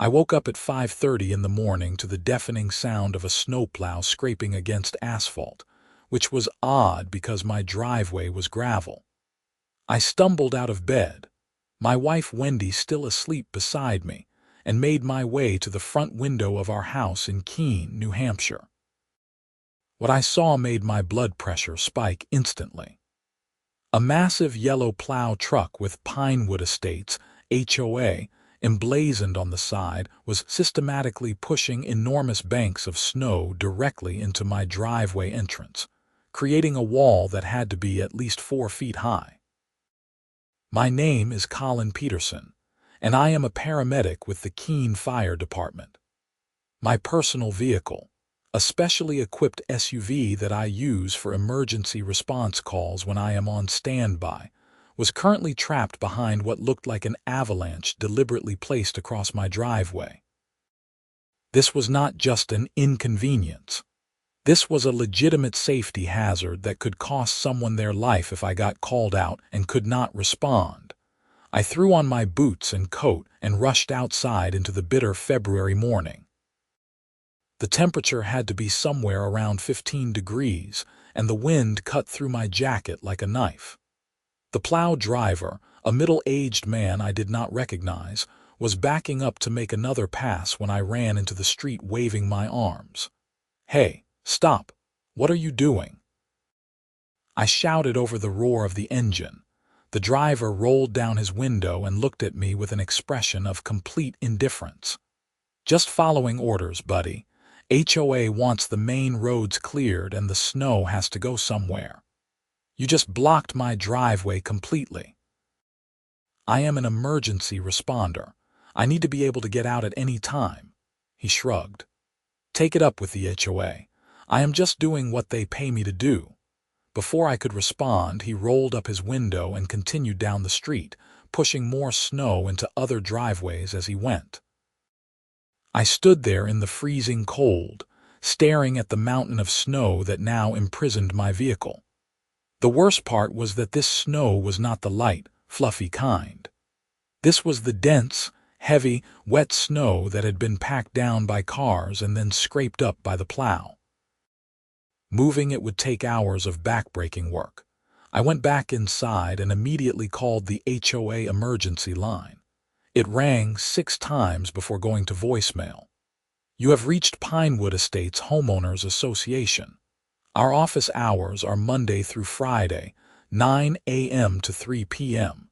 I woke up at 5:30 in the morning to the deafening sound of a snowplow scraping against asphalt, which was odd because my driveway was gravel. I stumbled out of bed, my wife Wendy still asleep beside me, and made my way to the front window of our house in Keene, New Hampshire. What I saw made my blood pressure spike instantly. A massive yellow plow truck with Pinewood Estates, HOA, emblazoned on the side was systematically pushing enormous banks of snow directly into my driveway entrance, creating a wall that had to be at least 4 feet high. My name is Colin Peterson, and I am a paramedic with the Keene Fire Department. My personal vehicle, a specially equipped SUV that I use for emergency response calls when I am on standby, was currently trapped behind what looked like an avalanche deliberately placed across my driveway. This was not just an inconvenience. This was a legitimate safety hazard that could cost someone their life if I got called out and could not respond. I threw on my boots and coat and rushed outside into the bitter February morning. The temperature had to be somewhere around 15 degrees, and the wind cut through my jacket like a knife. The plow driver, a middle-aged man I did not recognize, was backing up to make another pass when I ran into the street waving my arms. "Hey, stop! What are you doing?" I shouted over the roar of the engine. The driver rolled down his window and looked at me with an expression of complete indifference. "Just following orders, buddy. HOA wants the main roads cleared and the snow has to go somewhere. You just blocked my driveway completely." "I am an emergency responder. I need to be able to get out at any time." He shrugged. "Take it up with the HOA. I am just doing what they pay me to do." Before I could respond, he rolled up his window and continued down the street, pushing more snow into other driveways as he went. I stood there in the freezing cold, staring at the mountain of snow that now imprisoned my vehicle. The worst part was that this snow was not the light, fluffy kind. This was the dense, heavy, wet snow that had been packed down by cars and then scraped up by the plow. Moving it would take hours of backbreaking work. I went back inside and immediately called the HOA emergency line. It rang 6 times before going to voicemail. "You have reached Pinewood Estates Homeowners Association. Our office hours are Monday through Friday, 9 a.m. to 3 p.m.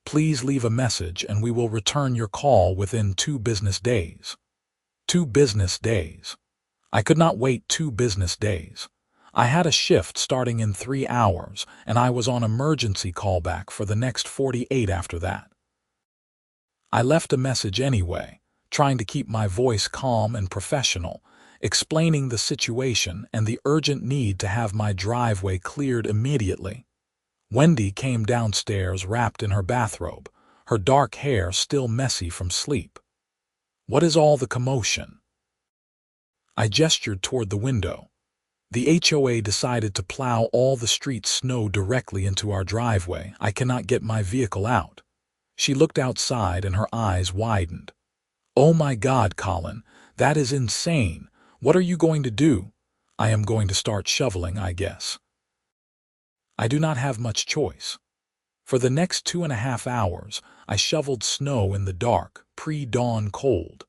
Please leave a message and we will return your call within 2 business days." 2 business days. I could not wait 2 business days. I had a shift starting in 3 hours, and I was on emergency callback for the next 48 after that. I left a message anyway, trying to keep my voice calm and professional, explaining the situation and the urgent need to have my driveway cleared immediately. Wendy came downstairs wrapped in her bathrobe, her dark hair still messy from sleep. "What is all the commotion?" I gestured toward the window. "The HOA decided to plow all the street snow directly into our driveway. I cannot get my vehicle out." She looked outside and her eyes widened. "Oh my God, Colin, that is insane. What are you going to do?" "I am going to start shoveling, I guess." I do not have much choice. For the next 2.5 hours, I shoveled snow in the dark, pre-dawn cold.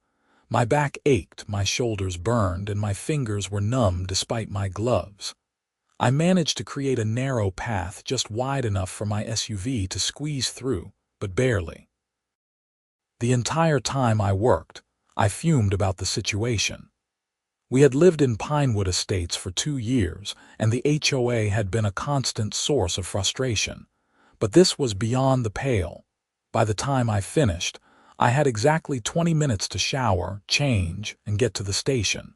My back ached, my shoulders burned, and my fingers were numb despite my gloves. I managed to create a narrow path just wide enough for my SUV to squeeze through, but barely. The entire time I worked, I fumed about the situation. We had lived in Pinewood Estates for 2 years, and the HOA had been a constant source of frustration. But this was beyond the pale. By the time I finished, I had exactly 20 minutes to shower, change, and get to the station.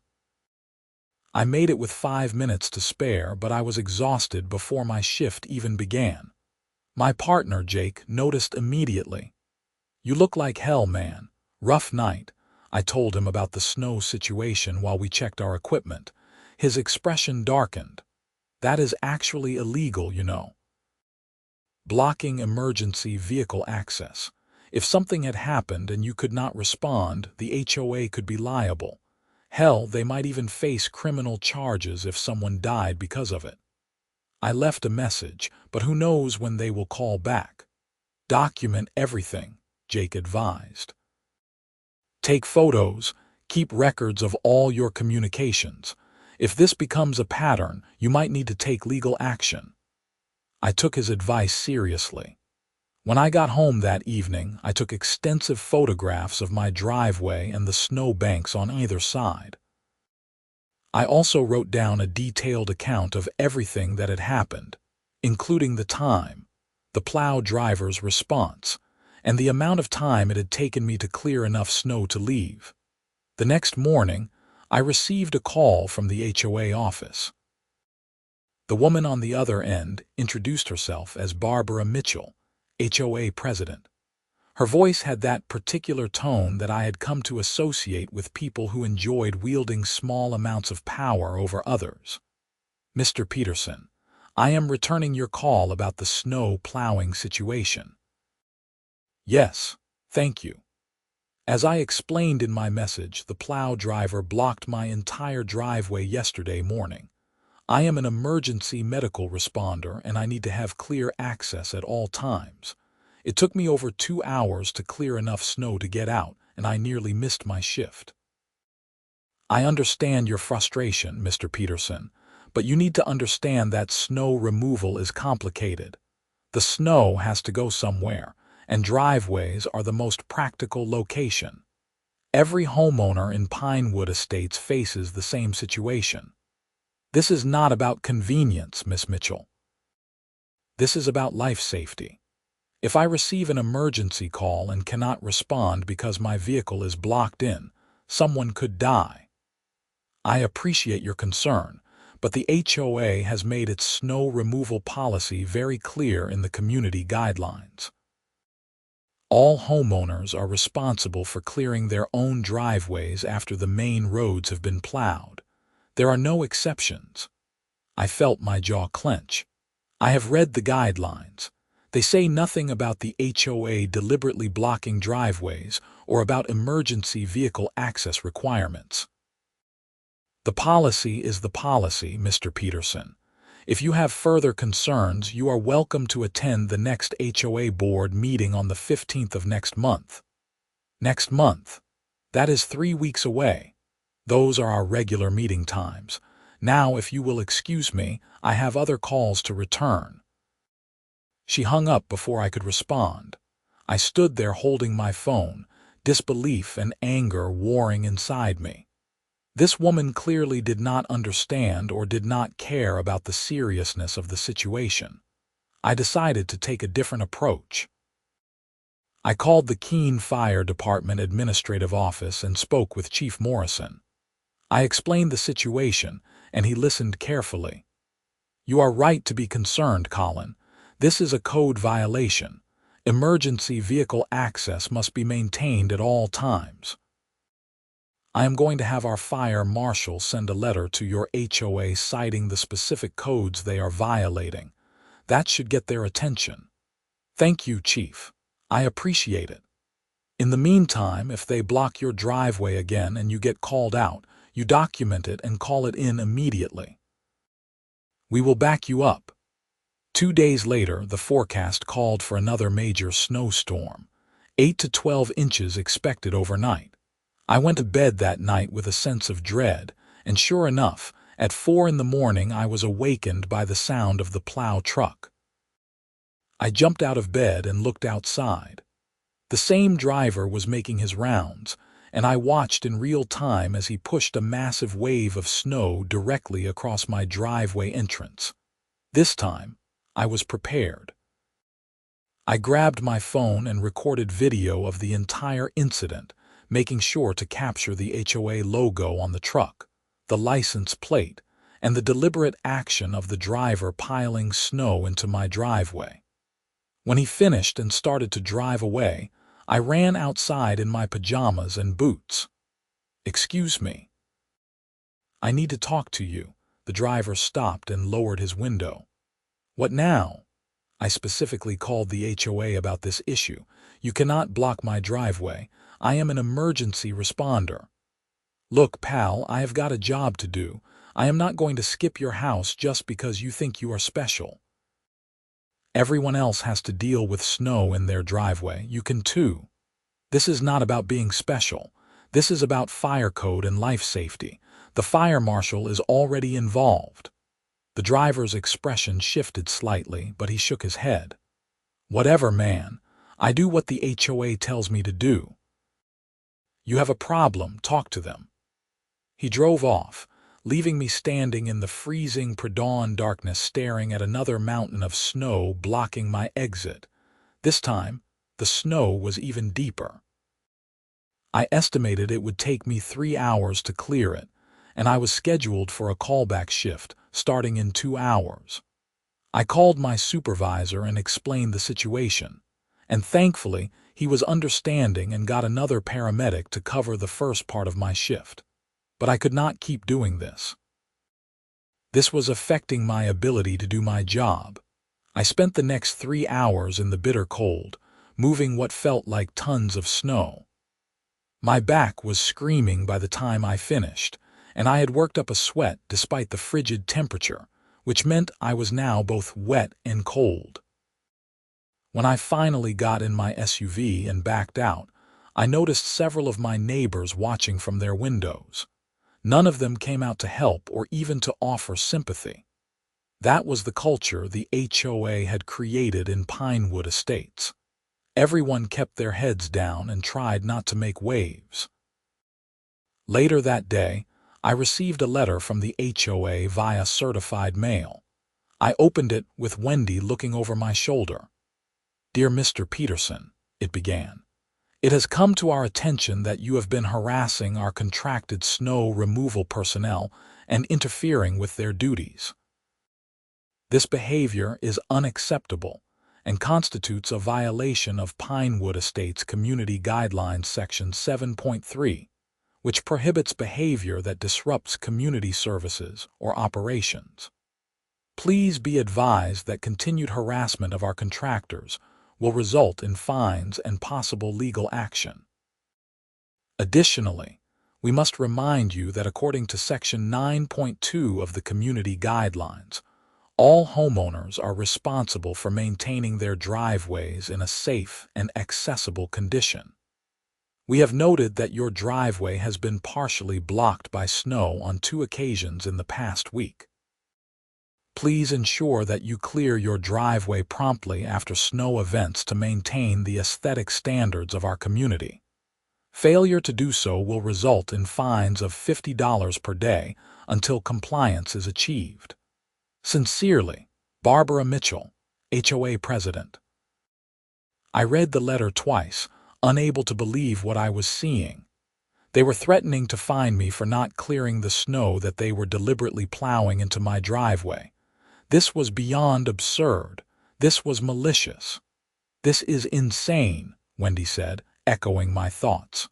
I made it with 5 minutes to spare, but I was exhausted before my shift even began. My partner, Jake, noticed immediately. "You look like hell, man. Rough night." I told him about the snow situation while we checked our equipment. His expression darkened. "That is actually illegal, you know. Blocking emergency vehicle access. If something had happened and you could not respond, the HOA could be liable. Hell, they might even face criminal charges if someone died because of it. I left a message, but who knows when they will call back. Document everything, Jake advised. Take photos, keep records of all your communications. If this becomes a pattern, you might need to take legal action. I took his advice seriously. When I got home that evening, I took extensive photographs of my driveway and the snow banks on either side. I also wrote down a detailed account of everything that had happened, including the time, the plow driver's response, and the amount of time it had taken me to clear enough snow to leave. The next morning, I received a call from the HOA office. The woman on the other end introduced herself as Barbara Mitchell, HOA president. Her voice had that particular tone that I had come to associate with people who enjoyed wielding small amounts of power over others. Mr. Peterson, I am returning your call about the snow plowing situation. Yes, thank you. As I explained in my message, the plow driver blocked my entire driveway yesterday morning. I am an emergency medical responder and I need to have clear access at all times. It took me over 2 hours to clear enough snow to get out, and I nearly missed my shift. I understand your frustration, Mr. Peterson, but you need to understand that snow removal is complicated. The snow has to go somewhere, and driveways are the most practical location. Every homeowner in Pinewood Estates faces the same situation. This is not about convenience, Miss Mitchell. This is about life safety. If I receive an emergency call and cannot respond because my vehicle is blocked in, someone could die. I appreciate your concern, but the HOA has made its snow removal policy very clear in the community guidelines. All homeowners are responsible for clearing their own driveways after the main roads have been plowed. There are no exceptions. I felt my jaw clench. I have read the guidelines. They say nothing about the HOA deliberately blocking driveways or about emergency vehicle access requirements. The policy is the policy, Mr. Peterson. If you have further concerns, you are welcome to attend the next HOA board meeting on the 15th of next month. Next month? That is 3 weeks away. Those are our regular meeting times. Now, if you will excuse me, I have other calls to return. She hung up before I could respond. I stood there holding my phone, disbelief and anger warring inside me. This woman clearly did not understand or did not care about the seriousness of the situation. I decided to take a different approach. I called the Keene Fire Department Administrative Office and spoke with Chief Morrison. I explained the situation, and he listened carefully. You are right to be concerned, Colin. This is a code violation. Emergency vehicle access must be maintained at all times. I am going to have our fire marshal send a letter to your HOA citing the specific codes they are violating. That should get their attention. Thank you, Chief. I appreciate it. In the meantime, if they block your driveway again and you get called out, you document it and call it in immediately. We will back you up. 2 days later, the forecast called for another major snowstorm, 8 to 12 inches expected overnight. I went to bed that night with a sense of dread, and sure enough, at 4 in the morning I was awakened by the sound of the plow truck. I jumped out of bed and looked outside. The same driver was making his rounds, and I watched in real time as he pushed a massive wave of snow directly across my driveway entrance. This time, I was prepared. I grabbed my phone and recorded video of the entire incident, making sure to capture the HOA logo on the truck, the license plate, and the deliberate action of the driver piling snow into my driveway. When he finished and started to drive away, I ran outside in my pajamas and boots. Excuse me. I need to talk to you. The driver stopped and lowered his window. What now? I specifically called the HOA about this issue. You cannot block my driveway. I am an emergency responder. Look, pal, I have got a job to do. I am not going to skip your house just because you think you are special. Everyone else has to deal with snow in their driveway. You can too. This is not about being special. This is about fire code and life safety. The fire marshal is already involved. The driver's expression shifted slightly, but he shook his head. Whatever, man. I do what the HOA tells me to do. You have a problem. Talk to them. He drove off, leaving me standing in the freezing pre-dawn darkness staring at another mountain of snow blocking my exit. This time, the snow was even deeper. I estimated it would take me 3 hours to clear it, and I was scheduled for a callback shift starting in 2 hours. I called my supervisor and explained the situation, and thankfully he was understanding and got another paramedic to cover the first part of my shift. But I could not keep doing this. This was affecting my ability to do my job. I spent the next 3 hours in the bitter cold, moving what felt like tons of snow. My back was screaming by the time I finished, and I had worked up a sweat despite the frigid temperature, which meant I was now both wet and cold. When I finally got in my SUV and backed out, I noticed several of my neighbors watching from their windows. None of them came out to help or even to offer sympathy. That was the culture the HOA had created in Pinewood Estates. Everyone kept their heads down and tried not to make waves. Later that day, I received a letter from the HOA via certified mail. I opened it with Wendy looking over my shoulder. "Dear Mr. Peterson," it began. "It has come to our attention that you have been harassing our contracted snow removal personnel and interfering with their duties. This behavior is unacceptable and constitutes a violation of Pinewood Estates Community Guidelines Section 7.3, which prohibits behavior that disrupts community services or operations. Please be advised that continued harassment of our contractors will result in fines and possible legal action. Additionally, we must remind you that according to Section 9.2 of the Community Guidelines, all homeowners are responsible for maintaining their driveways in a safe and accessible condition. We have noted that your driveway has been partially blocked by snow on 2 occasions in the past week. Please ensure that you clear your driveway promptly after snow events to maintain the aesthetic standards of our community. Failure to do so will result in fines of $50 per day until compliance is achieved. Sincerely, Barbara Mitchell, HOA President. I read the letter twice, unable to believe what I was seeing. They were threatening to fine me for not clearing the snow that they were deliberately plowing into my driveway. This was beyond absurd. This was malicious. "This is insane," Wendy said, echoing my thoughts.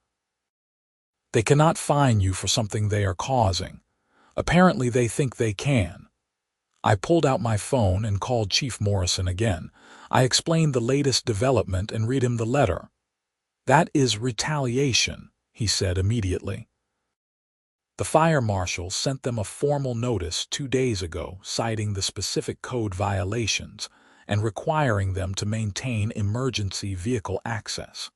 "They cannot fine you for something they are causing. Apparently they think they can." I pulled out my phone and called Chief Morrison again. I explained the latest development and read him the letter. "That is retaliation," he said immediately. The fire marshal sent them a formal notice 2 days ago citing the specific code violations and requiring them to maintain emergency vehicle access.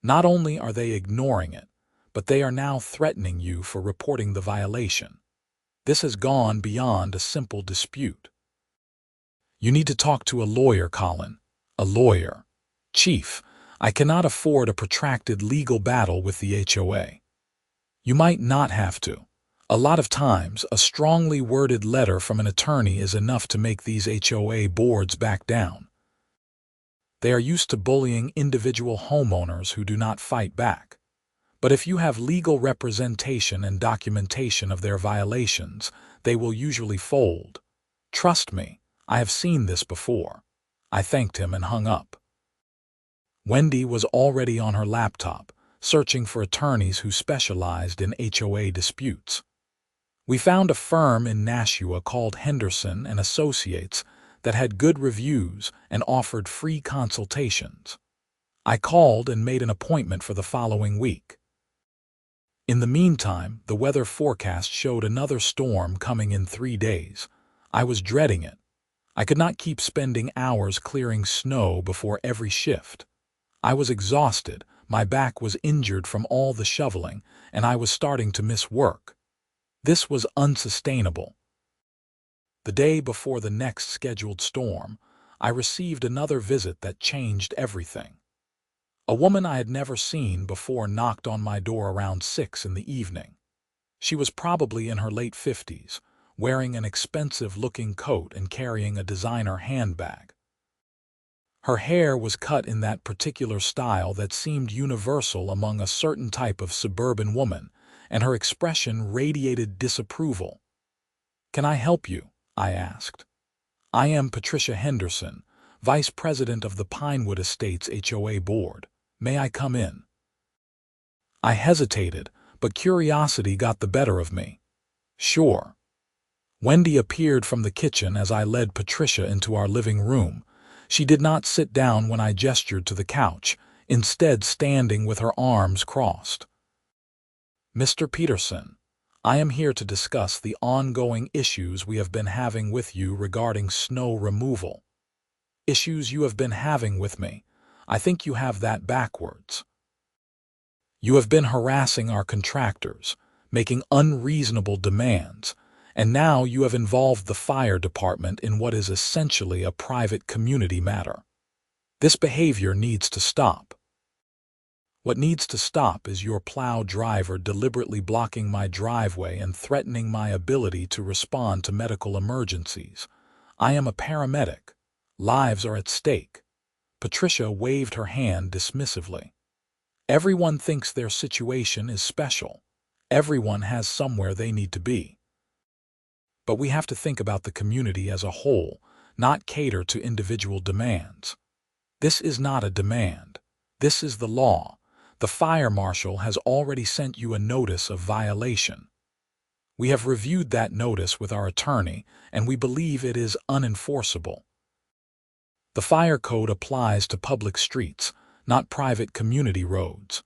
Not only are they ignoring it, but they are now threatening you for reporting the violation. This has gone beyond a simple dispute. "You need to talk to a lawyer, Colin. A lawyer. Chief, I cannot afford a protracted legal battle with the HOA. You might not have to. A lot of times, a strongly worded letter from an attorney is enough to make these HOA boards back down. They are used to bullying individual homeowners who do not fight back. But if you have legal representation and documentation of their violations, they will usually fold. Trust me, I have seen this before." I thanked him and hung up. Wendy was already on her laptop, searching for attorneys who specialized in HOA disputes. We found a firm in Nashua called Henderson and Associates that had good reviews and offered free consultations. I called and made an appointment for the following week. In the meantime, the weather forecast showed another storm coming in 3 days. I was dreading it. I could not keep spending hours clearing snow before every shift. I was exhausted, my back was injured from all the shoveling, and I was starting to miss work. This was unsustainable. The day before the next scheduled storm, I received another visit that changed everything. A woman I had never seen before knocked on my door around 6 in the evening. She was probably in her late 50s, wearing an expensive-looking coat and carrying a designer handbag. Her hair was cut in that particular style that seemed universal among a certain type of suburban woman, and her expression radiated disapproval. "Can I help you?" I asked. "I am Patricia Henderson, Vice President of the Pinewood Estates HOA Board. May I come in?" I hesitated, but curiosity got the better of me. "Sure." Wendy appeared from the kitchen as I led Patricia into our living room. She did not sit down when I gestured to the couch, instead standing with her arms crossed. "Mr. Peterson, I am here to discuss the ongoing issues we have been having with you regarding snow removal." "Issues you have been having with me? I think you have that backwards. You have been harassing our contractors, making unreasonable demands, and now you have involved the fire department in what is essentially a private community matter. This behavior needs to stop." "What needs to stop is your plow driver deliberately blocking my driveway and threatening my ability to respond to medical emergencies. I am a paramedic. Lives are at stake." Patricia waved her hand dismissively. "Everyone thinks their situation is special. Everyone has somewhere they need to be. But we have to think about the community as a whole, not cater to individual demands. This is not a demand. This is the law. The fire marshal has already sent you a notice of violation. We have reviewed that notice with our attorney, and we believe it is unenforceable. The fire code applies to public streets, not private community roads.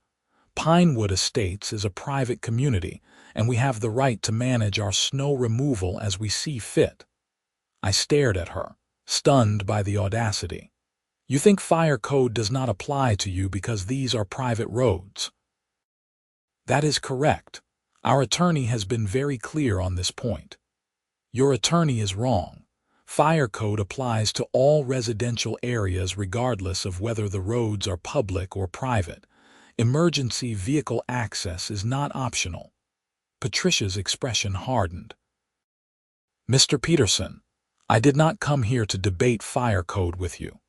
Pinewood Estates is a private community, and we have the right to manage our snow removal as we see fit." I stared at her, stunned by the audacity. "You think fire code does not apply to you because these are private roads?" "That is correct. Our attorney has been very clear on this point." "Your attorney is wrong. Fire code applies to all residential areas regardless of whether the roads are public or private. Emergency vehicle access is not optional." Patricia's expression hardened. "Mr. Peterson, I did not come here to debate fire code with you.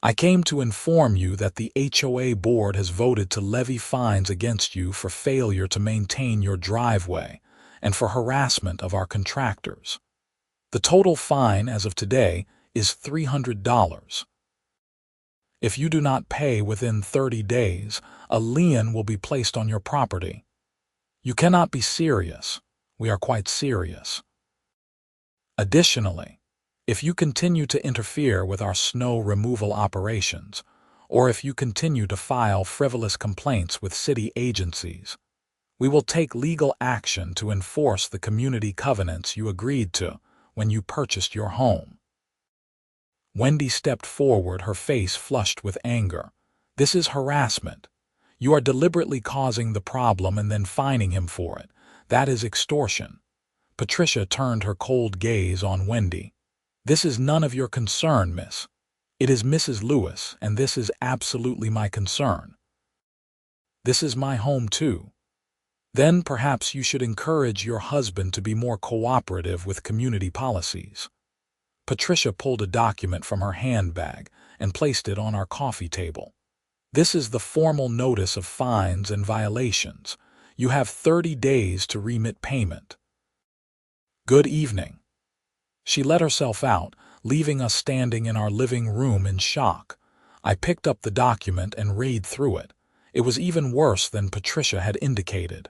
I came to inform you that the HOA board has voted to levy fines against you for failure to maintain your driveway and for harassment of our contractors. The total fine as of today is $300. If you do not pay within 30 days, a lien will be placed on your property. You cannot be serious. We are quite serious. Additionally, if you continue to interfere with our snow removal operations, or if you continue to file frivolous complaints with city agencies, we will take legal action to enforce the community covenants you agreed to when you purchased your home." Wendy stepped forward, her face flushed with anger. "This is harassment. You are deliberately causing the problem and then fining him for it. That is extortion." Patricia turned her cold gaze on Wendy. "This is none of your concern, miss. It is Mrs. Lewis, and this is absolutely my concern. This is my home, too. Then perhaps you should encourage your husband to be more cooperative with community policies." Patricia pulled a document from her handbag and placed it on our coffee table. "This is the formal notice of fines and violations. You have 30 days to remit payment. Good evening." She let herself out, leaving us standing in our living room in shock. I picked up the document and read through it. It was even worse than Patricia had indicated.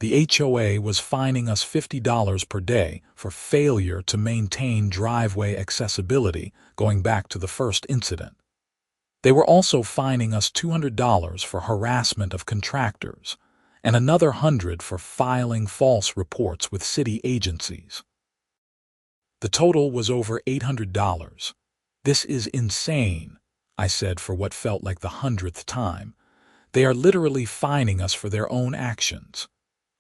The HOA was fining us $50 per day for failure to maintain driveway accessibility going back to the first incident. They were also fining us $200 for harassment of contractors and another $100 for filing false reports with city agencies. The total was over $800. "This is insane," I said for what felt like the 100th time. "They are literally fining us for their own actions."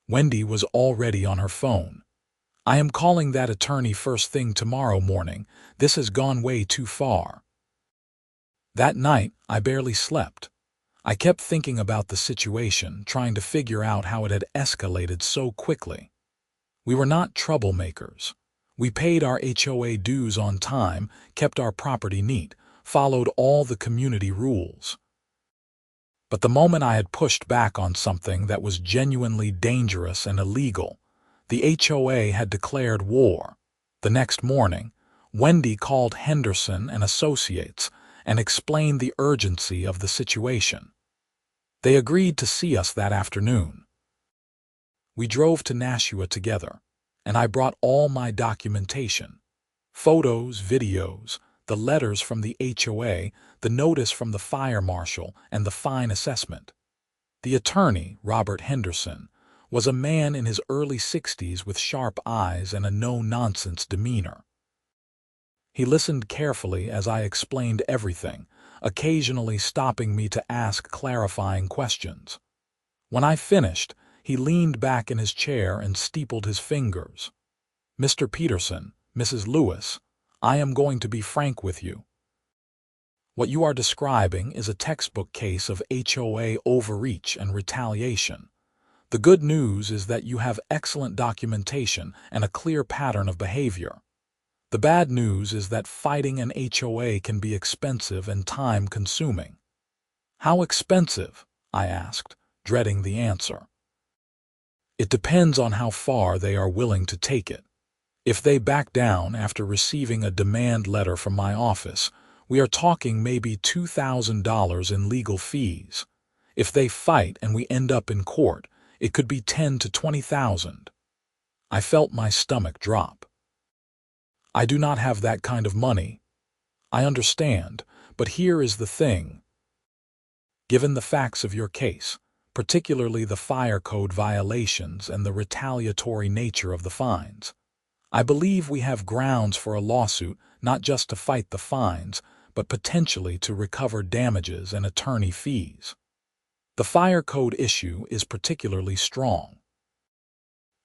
Wendy was already on her phone. "I am calling that attorney first thing tomorrow morning. This has gone way too far." That night, I barely slept. I kept thinking about the situation, trying to figure out how it had escalated so quickly. We were not troublemakers. We paid our HOA dues on time, kept our property neat, followed all the community rules. But the moment I had pushed back on something that was genuinely dangerous and illegal, the HOA had declared war. The next morning, Wendy called Henderson and Associates and explained the urgency of the situation. They agreed to see us that afternoon. We drove to Nashua together, and I brought all my documentation: photos, videos, the letters from the HOA, the notice from the fire marshal, and the fine assessment. The attorney, Robert Henderson, was a man in his early 60s with sharp eyes and a no-nonsense demeanor. He listened carefully as I explained everything, occasionally stopping me to ask clarifying questions. When I finished, he leaned back in his chair and steepled his fingers. "Mr. Peterson, Mrs. Lewis, I am going to be frank with you. What you are describing is a textbook case of HOA overreach and retaliation. The good news is that you have excellent documentation and a clear pattern of behavior. The bad news is that fighting an HOA can be expensive and time-consuming." "How expensive?" I asked, dreading the answer. "It depends on how far they are willing to take it. If they back down after receiving a demand letter from my office, we are talking maybe $2,000 in legal fees. If they fight and we end up in court, it could be $10,000 to $20,000. I felt my stomach drop. "I do not have that kind of money." "I understand, but here is the thing. Given the facts of your case, particularly the fire code violations and the retaliatory nature of the fines, I believe we have grounds for a lawsuit not just to fight the fines, but potentially to recover damages and attorney fees. The fire code issue is particularly strong.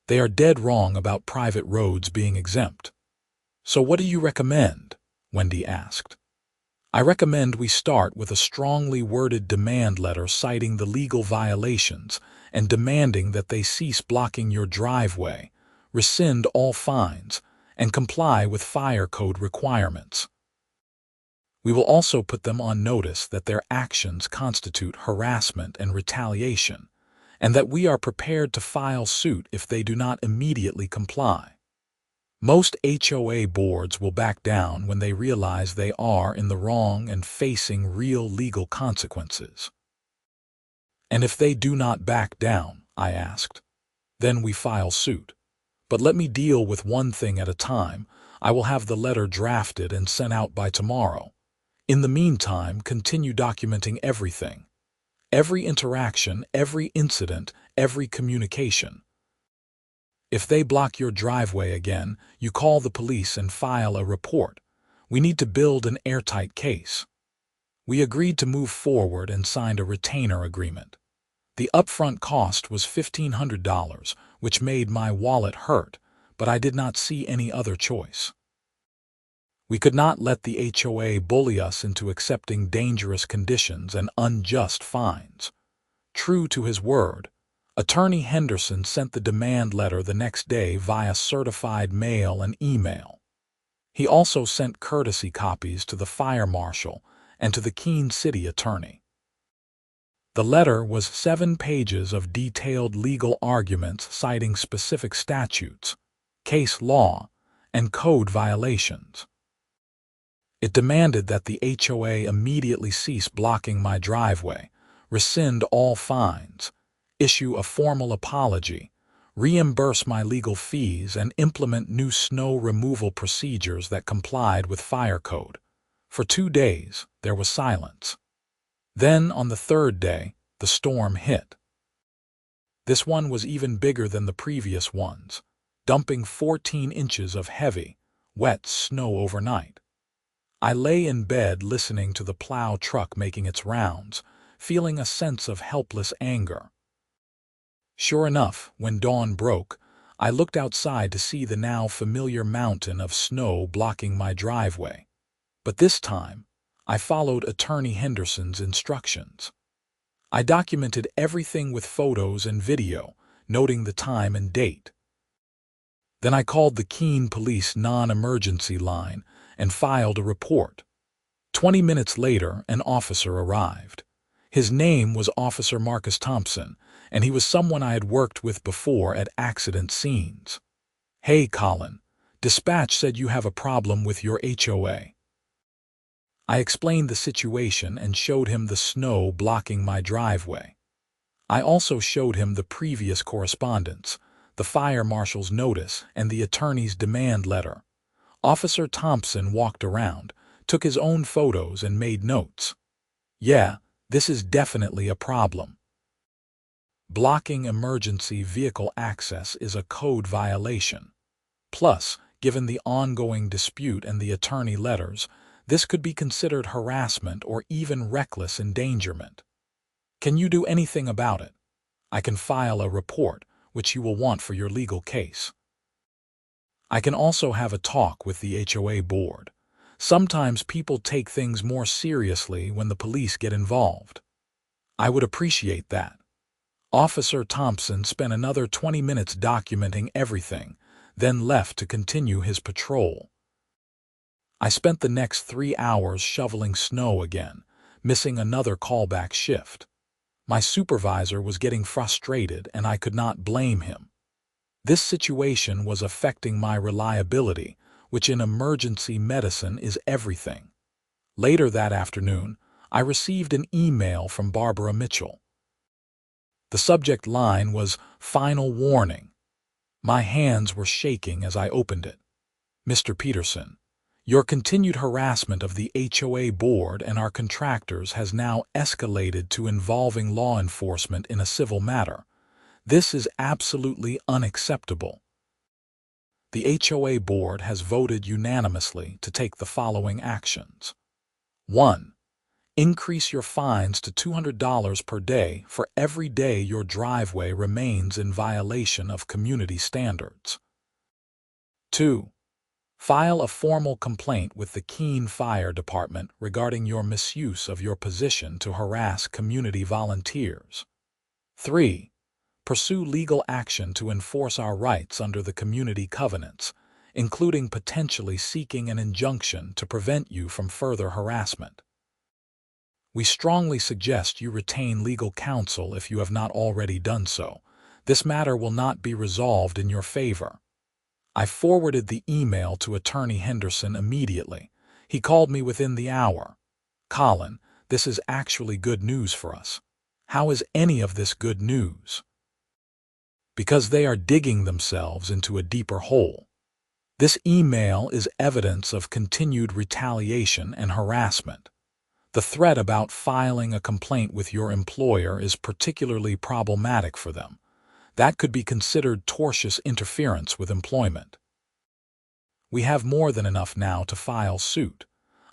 They are dead wrong about private roads being exempt." "So what do you recommend?" Wendy asked. "I recommend we start with a strongly worded demand letter citing the legal violations and demanding that they cease blocking your driveway, rescind all fines, and comply with fire code requirements. We will also put them on notice that their actions constitute harassment and retaliation, and that we are prepared to file suit if they do not immediately comply. Most HOA boards will back down when they realize they are in the wrong and facing real legal consequences." "And if they do not back down," I asked, "then we file suit. But let me deal with one thing at a time. I will have the letter drafted and sent out by tomorrow. In the meantime, continue documenting everything. Every interaction, every incident, every communication. If they block your driveway again, you call the police and file a report. We need to build an airtight case." We agreed to move forward and signed a retainer agreement. The upfront cost was $1,500, which made my wallet hurt, but I did not see any other choice. We could not let the HOA bully us into accepting dangerous conditions and unjust fines. True to his word, Attorney Henderson sent the demand letter the next day via certified mail and email. He also sent courtesy copies to the fire marshal and to the Keene city attorney. The letter was 7 pages of detailed legal arguments citing specific statutes, case law, and code violations. It demanded that the HOA immediately cease blocking my driveway, rescind all fines, issue a formal apology, reimburse my legal fees, and implement new snow removal procedures that complied with fire code. For 2 days, there was silence. Then, on the third day, the storm hit. This one was even bigger than the previous ones, dumping 14 inches of heavy, wet snow overnight. I lay in bed listening to the plow truck making its rounds, feeling a sense of helpless anger. Sure enough, when dawn broke, I looked outside to see the now familiar mountain of snow blocking my driveway. But this time, I followed Attorney Henderson's instructions. I documented everything with photos and video, noting the time and date. Then I called the Keene police non-emergency line and filed a report. 20 minutes later, an officer arrived. His name was Officer Marcus Thompson, and he was someone I had worked with before at accident scenes. "Hey, Colin, dispatch said you have a problem with your HOA." I explained the situation and showed him the snow blocking my driveway. I also showed him the previous correspondence, the fire marshal's notice, and the attorney's demand letter. Officer Thompson walked around, took his own photos, and made notes. "Yeah, this is definitely a problem. Blocking emergency vehicle access is a code violation. Plus, given the ongoing dispute and the attorney letters, this could be considered harassment or even reckless endangerment. Can you do anything about it? I can file a report, which you will want for your legal case. I can also have a talk with the HOA board. Sometimes people take things more seriously when the police get involved. I would appreciate that." Officer Thompson spent another 20 minutes documenting everything, then left to continue his patrol. I spent the next 3 hours shoveling snow again, missing another callback shift. My supervisor was getting frustrated, and I could not blame him. This situation was affecting my reliability, which in emergency medicine is everything. Later that afternoon, I received an email from Barbara Mitchell. The subject line was "Final Warning." My hands were shaking as I opened it. "Mr. Peterson, your continued harassment of the HOA board and our contractors has now escalated to involving law enforcement in a civil matter. This is absolutely unacceptable. The HOA board has voted unanimously to take the following actions. 1. Increase your fines to $200 per day for every day your driveway remains in violation of community standards. 2. File a formal complaint with the Keene Fire Department regarding your misuse of your position to harass community volunteers. 3. Pursue legal action to enforce our rights under the community covenants, including potentially seeking an injunction to prevent you from further harassment. We strongly suggest you retain legal counsel if you have not already done so. This matter will not be resolved in your favor." I forwarded the email to Attorney Henderson immediately. He called me within the hour. "Colin, this is actually good news for us." "How is any of this good news?" "Because they are digging themselves into a deeper hole. This email is evidence of continued retaliation and harassment. The threat about filing a complaint with your employer is particularly problematic for them. That could be considered tortious interference with employment. We have more than enough now to file suit.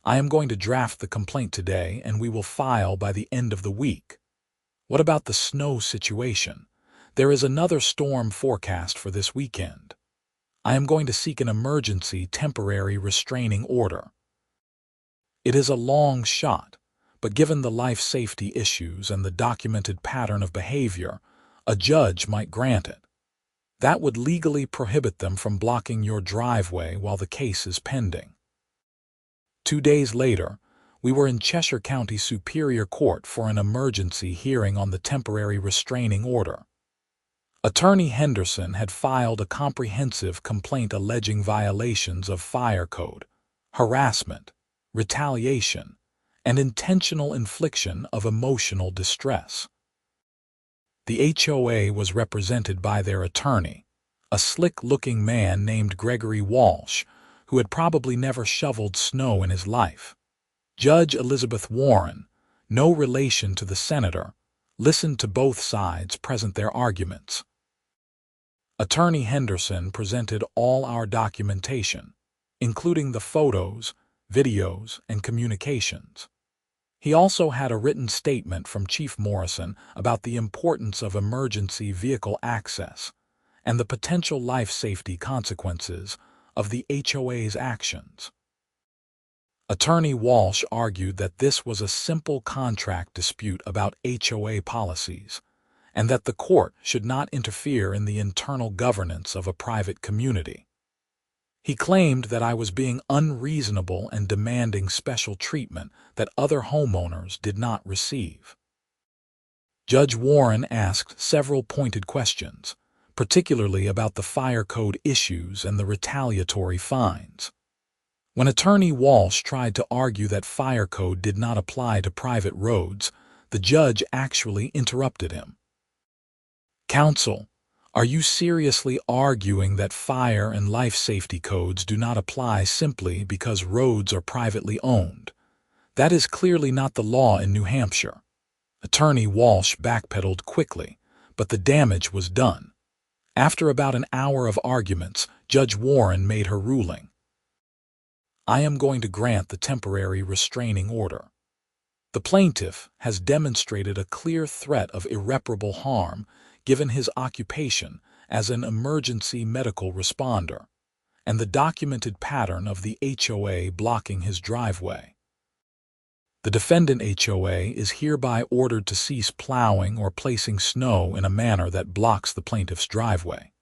I am going to draft the complaint today, and we will file by the end of the week. What about the snow situation? There is another storm forecast for this weekend. I am going to seek an emergency temporary restraining order. It is a long shot, but given the life safety issues and the documented pattern of behavior, a judge might grant it. That would legally prohibit them from blocking your driveway while the case is pending. 2 days later, we were in Cheshire County Superior Court for an emergency hearing on the temporary restraining order. Attorney Henderson had filed a comprehensive complaint alleging violations of fire code, harassment, retaliation, and intentional infliction of emotional distress. The HOA was represented by their attorney, a slick-looking man named Gregory Walsh, who had probably never shoveled snow in his life. Judge Elizabeth Warren, no relation to the senator, listened to both sides present their arguments. Attorney Henderson presented all our documentation, including the photos, videos, and communications. He also had a written statement from Chief Morrison about the importance of emergency vehicle access and the potential life safety consequences of the HOA's actions. Attorney Walsh argued that this was a simple contract dispute about HOA policies, and that the court should not interfere in the internal governance of a private community. He claimed that I was being unreasonable and demanding special treatment that other homeowners did not receive. Judge Warren asked several pointed questions, particularly about the fire code issues and the retaliatory fines. When Attorney Walsh tried to argue that fire code did not apply to private roads, the judge actually interrupted him. "Counsel, are you seriously arguing that fire and life safety codes do not apply simply because roads are privately owned? That is clearly not the law in New Hampshire." Attorney Walsh backpedaled quickly, but the damage was done. After about an hour of arguments, Judge Warren made her ruling. "I am going to grant the temporary restraining order. The plaintiff has demonstrated a clear threat of irreparable harm given his occupation as an emergency medical responder, and the documented pattern of the HOA blocking his driveway. The defendant HOA is hereby ordered to cease plowing or placing snow in a manner that blocks the plaintiff's driveway.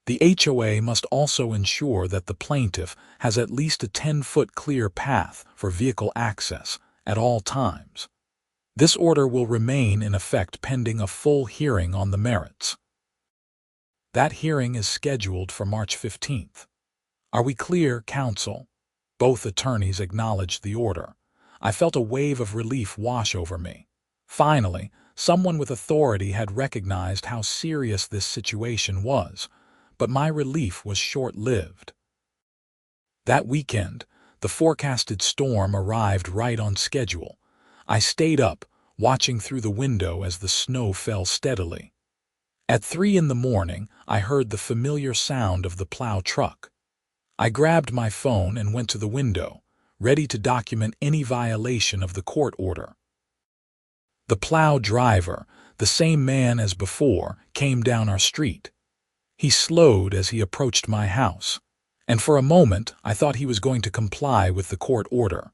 The HOA must also ensure that the plaintiff has at least a 10-foot clear path for vehicle access at all times. This order will remain in effect pending a full hearing on the merits. That hearing is scheduled for March 15th. Are we clear, counsel?" Both attorneys acknowledged the order. I felt a wave of relief wash over me. Finally, someone with authority had recognized how serious this situation was, but my relief was short-lived. That weekend, the forecasted storm arrived right on schedule. I stayed up, watching through the window as the snow fell steadily. At 3 in the morning, I heard the familiar sound of the plow truck. I grabbed my phone and went to the window, ready to document any violation of the court order. The plow driver, the same man as before, came down our street. He slowed as he approached my house, and for a moment I thought he was going to comply with the court order.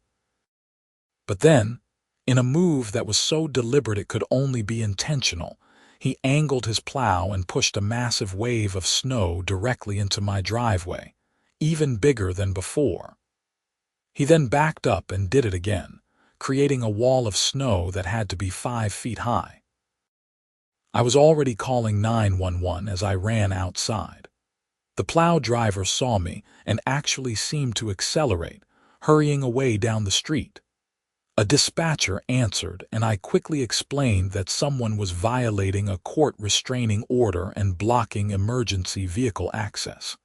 But then, in a move that was so deliberate it could only be intentional, he angled his plow and pushed a massive wave of snow directly into my driveway, even bigger than before. He then backed up and did it again, creating a wall of snow that had to be 5 feet high. I was already calling 911 as I ran outside. The plow driver saw me and actually seemed to accelerate, hurrying away down the street. A dispatcher answered, and I quickly explained that someone was violating a court restraining order and blocking emergency vehicle access.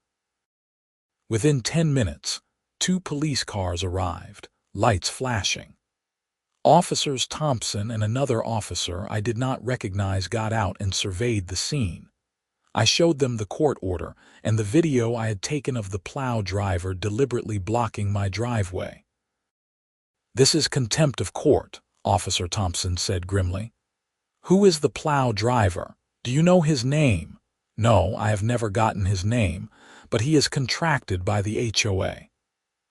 Within 10 minutes, 2 police cars arrived, lights flashing. Officers Thompson and another officer I did not recognize got out and surveyed the scene. I showed them the court order and the video I had taken of the plow driver deliberately blocking my driveway. "This is contempt of court," Officer Thompson said grimly. "Who is the plow driver? Do you know his name?" "No, I have never gotten his name, but he is contracted by the HOA.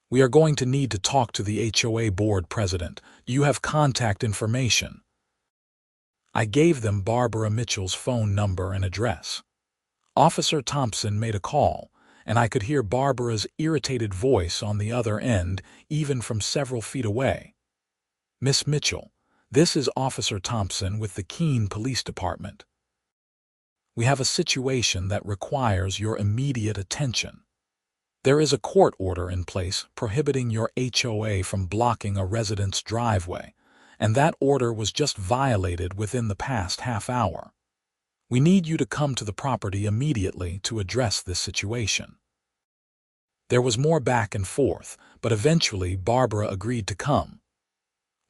We are going to need to talk to the HOA board president. Do you have contact information?" I gave them Barbara Mitchell's phone number and address. Officer Thompson made a call, and I could hear Barbara's irritated voice on the other end, even from several feet away. "Miss Mitchell, this is Officer Thompson with the Keene Police Department. We have a situation that requires your immediate attention. There is a court order in place prohibiting your HOA from blocking a resident's driveway, and that order was just violated within the past half hour. We need you to come to the property immediately to address this situation." There was more back and forth, but eventually Barbara agreed to come.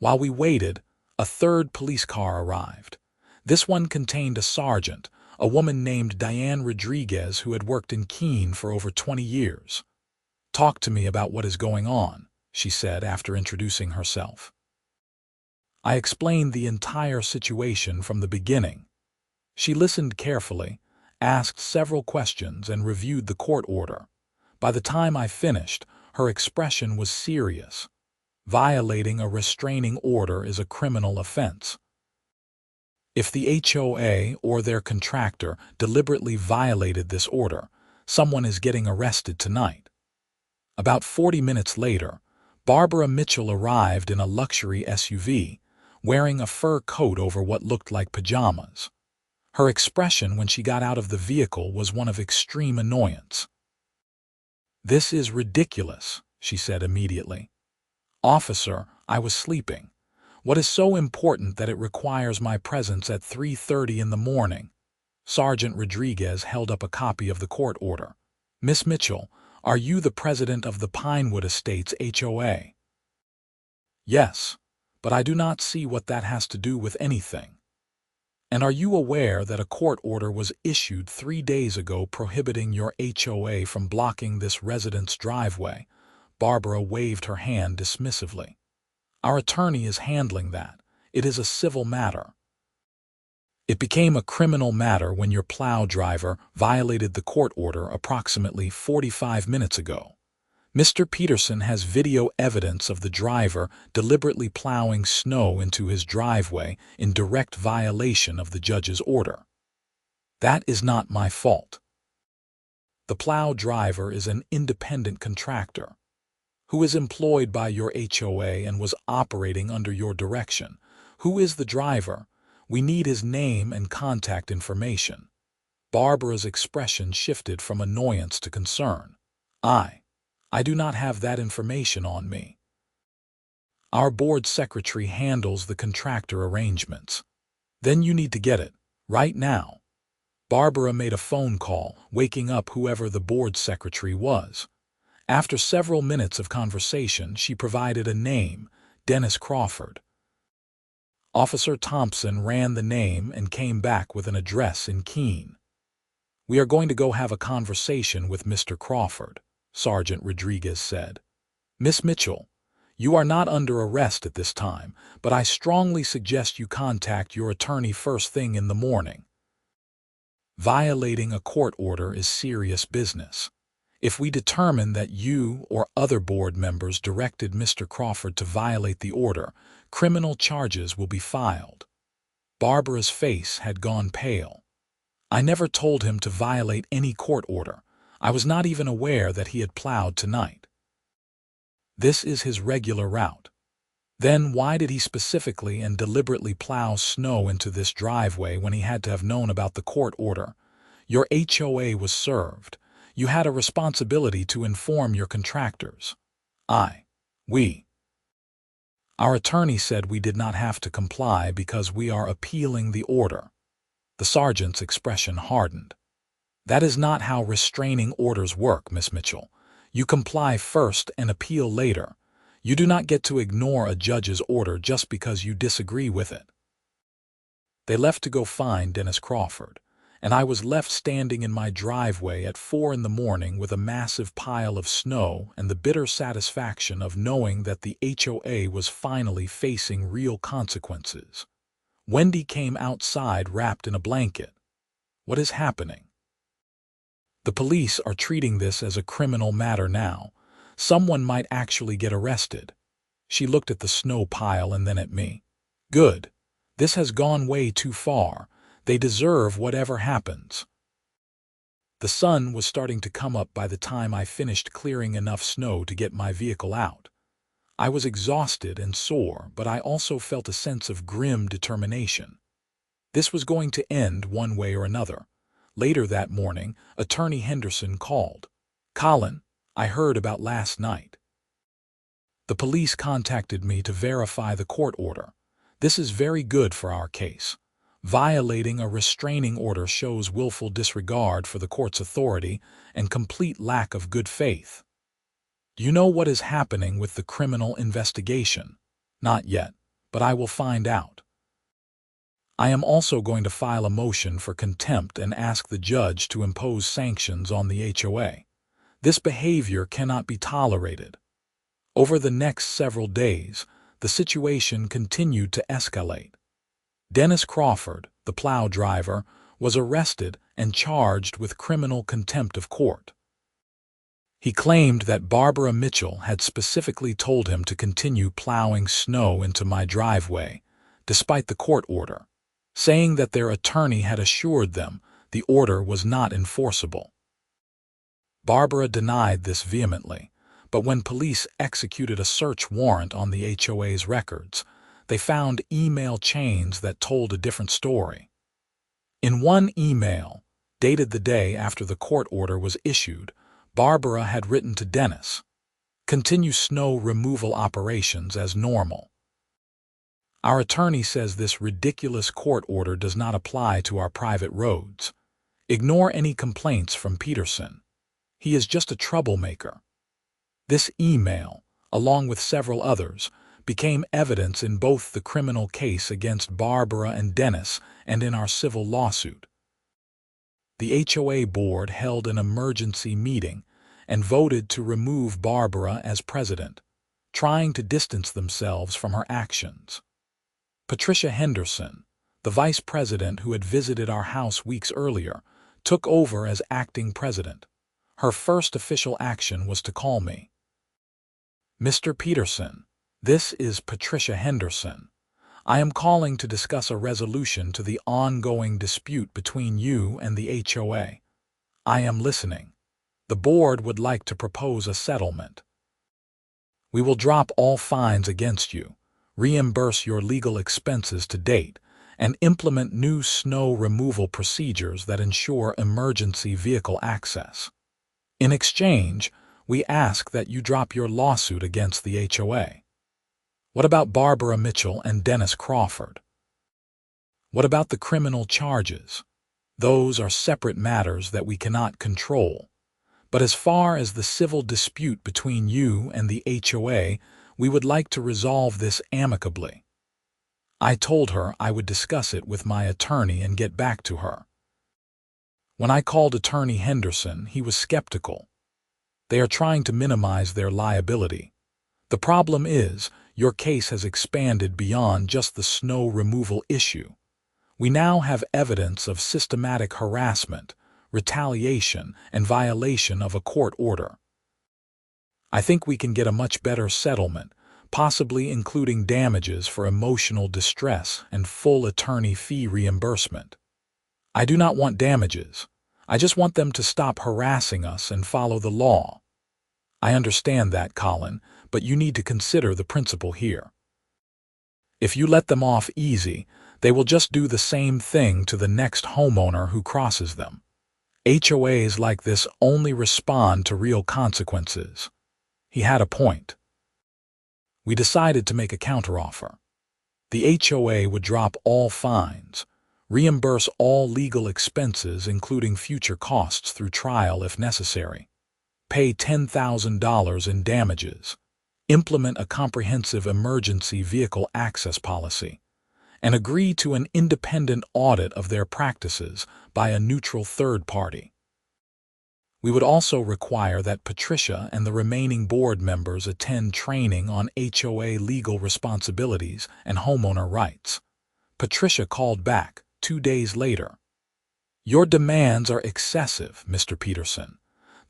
While we waited, a third police car arrived. This one contained a sergeant, a woman named Diane Rodriguez who had worked in Keene for over 20 years. "Talk to me about what is going on," she said after introducing herself. I explained the entire situation from the beginning. She listened carefully, asked several questions, and reviewed the court order. By the time I finished, her expression was serious. Violating a restraining order is a criminal offense. If the HOA or their contractor deliberately violated this order, someone is getting arrested tonight. About 40 minutes later, Barbara Mitchell arrived in a luxury SUV, wearing a fur coat over what looked like pajamas. Her expression when she got out of the vehicle was one of extreme annoyance. "This is ridiculous," she said immediately. "Officer, I was sleeping. What is so important that it requires my presence at 3:30 in the morning?" Sergeant Rodriguez held up a copy of the court order. "Miss Mitchell, are you the president of the Pinewood Estates HOA?" "Yes, but I do not see what that has to do with anything." "And are you aware that a court order was issued 3 days ago prohibiting your HOA from blocking this resident's driveway?" Barbara waved her hand dismissively. "Our attorney is handling that. It is a civil matter." "It became a criminal matter when your plow driver violated the court order approximately 45 minutes ago. Mr. Peterson has video evidence of the driver deliberately plowing snow into his driveway in direct violation of the judge's order. That is not my fault. The plow driver is an independent contractor who is employed by your HOA and was operating under your direction. Who is the driver? We need his name and contact information." Barbara's expression shifted from annoyance to concern. I do not have that information on me. Our board secretary handles the contractor arrangements." "Then you need to get it, right now." Barbara made a phone call, waking up whoever the board secretary was. After several minutes of conversation, she provided a name, Dennis Crawford. Officer Thompson ran the name and came back with an address in Keene. "We are going to go have a conversation with Mr. Crawford," Sergeant Rodriguez said. "Miss Mitchell, you are not under arrest at this time, but I strongly suggest you contact your attorney first thing in the morning. Violating a court order is serious business. If we determine that you or other board members directed Mr. Crawford to violate the order, criminal charges will be filed." Barbara's face had gone pale. "I never told him to violate any court order. I was not even aware that he had plowed tonight. This is his regular route. Then why did he specifically and deliberately plow snow into this driveway when he had to have known about the court order? Your HOA was served. You had a responsibility to inform your contractors." Our attorney said we did not have to comply because we are appealing the order." The sergeant's expression hardened. "That is not how restraining orders work, Miss Mitchell. You comply first and appeal later. You do not get to ignore a judge's order just because you disagree with it." They left to go find Dennis Crawford, and I was left standing in my driveway at 4 in the morning with a massive pile of snow and the bitter satisfaction of knowing that the HOA was finally facing real consequences. Wendy came outside wrapped in a blanket. "What is happening?" "The police are treating this as a criminal matter now. Someone might actually get arrested." She looked at the snow pile and then at me. "Good. This has gone way too far. They deserve whatever happens." The sun was starting to come up by the time I finished clearing enough snow to get my vehicle out. I was exhausted and sore, but I also felt a sense of grim determination. This was going to end one way or another. Later that morning, Attorney Henderson called. "Colin, I heard about last night. The police contacted me to verify the court order. This is very good for our case. Violating a restraining order shows willful disregard for the court's authority and complete lack of good faith. Do you know what is happening with the criminal investigation? Not yet, but I will find out. I am also going to file a motion for contempt and ask the judge to impose sanctions on the HOA. This behavior cannot be tolerated. Over the next several days, the situation continued to escalate. Dennis Crawford, the plow driver, was arrested and charged with criminal contempt of court. He claimed that Barbara Mitchell had specifically told him to continue plowing snow into my driveway, despite the court order, saying that their attorney had assured them the order was not enforceable. Barbara denied this vehemently, but when police executed a search warrant on the HOA's records, they found email chains that told a different story. In one email, dated the day after the court order was issued, Barbara had written to Dennis, "Continue snow removal operations as normal. Our attorney says this ridiculous court order does not apply to our private roads. Ignore any complaints from Peterson. He is just a troublemaker." This email, along with several others, became evidence in both the criminal case against Barbara and Dennis and in our civil lawsuit. The HOA board held an emergency meeting and voted to remove Barbara as president, trying to distance themselves from her actions. Patricia Henderson, the vice president who had visited our house weeks earlier, took over as acting president. Her first official action was to call me. "Mr. Peterson, this is Patricia Henderson. I am calling to discuss a resolution to the ongoing dispute between you and the HOA. I am listening. The board would like to propose a settlement. We will drop all fines against you, reimburse your legal expenses to date, and implement new snow removal procedures that ensure emergency vehicle access. In exchange, we ask that you drop your lawsuit against the HOA. What about Barbara Mitchell and Dennis Crawford? What about the criminal charges? Those are separate matters that we cannot control. But as far as the civil dispute between you and the HOA, we would like to resolve this amicably." I told her I would discuss it with my attorney and get back to her. When I called Attorney Henderson, he was skeptical. They are trying to minimize their liability. The problem is, your case has expanded beyond just the snow removal issue. We now have evidence of systematic harassment, retaliation, and violation of a court order. I think we can get a much better settlement, possibly including damages for emotional distress and full attorney fee reimbursement. I do not want damages. I just want them to stop harassing us and follow the law. I understand that, Colin, but you need to consider the principle here. If you let them off easy, they will just do the same thing to the next homeowner who crosses them. HOAs like this only respond to real consequences. He had a point. We decided to make a counteroffer. The HOA would drop all fines, reimburse all legal expenses including future costs through trial if necessary, pay $10,000 in damages, implement a comprehensive emergency vehicle access policy, and agree to an independent audit of their practices by a neutral third party. We would also require that Patricia and the remaining board members attend training on HOA legal responsibilities and homeowner rights. Patricia called back 2 days later. "Your demands are excessive, Mr. Peterson.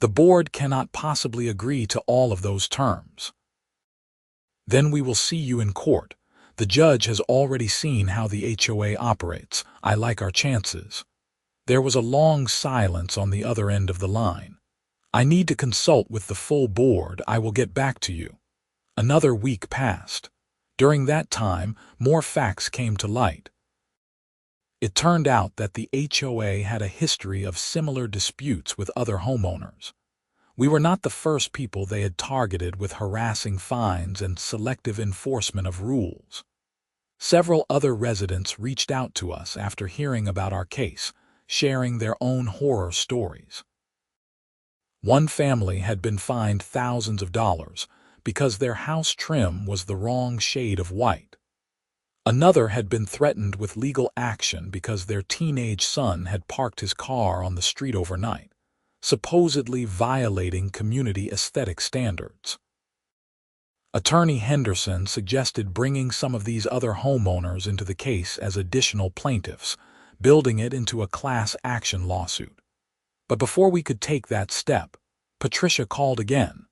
The board cannot possibly agree to all of those terms." "Then we will see you in court. The judge has already seen how the HOA operates. I like our chances." There was a long silence on the other end of the line. "I need to consult with the full board. I will get back to you." Another week passed. During that time, more facts came to light. It turned out that the HOA had a history of similar disputes with other homeowners. We were not the first people they had targeted with harassing fines and selective enforcement of rules. Several other residents reached out to us after hearing about our case, sharing their own horror stories. One family had been fined thousands of dollars because their house trim was the wrong shade of white. Another had been threatened with legal action because their teenage son had parked his car on the street overnight, supposedly violating community aesthetic standards. Attorney Henderson suggested bringing some of these other homeowners into the case as additional plaintiffs, building it into a class action lawsuit. But before we could take that step, Patricia called again.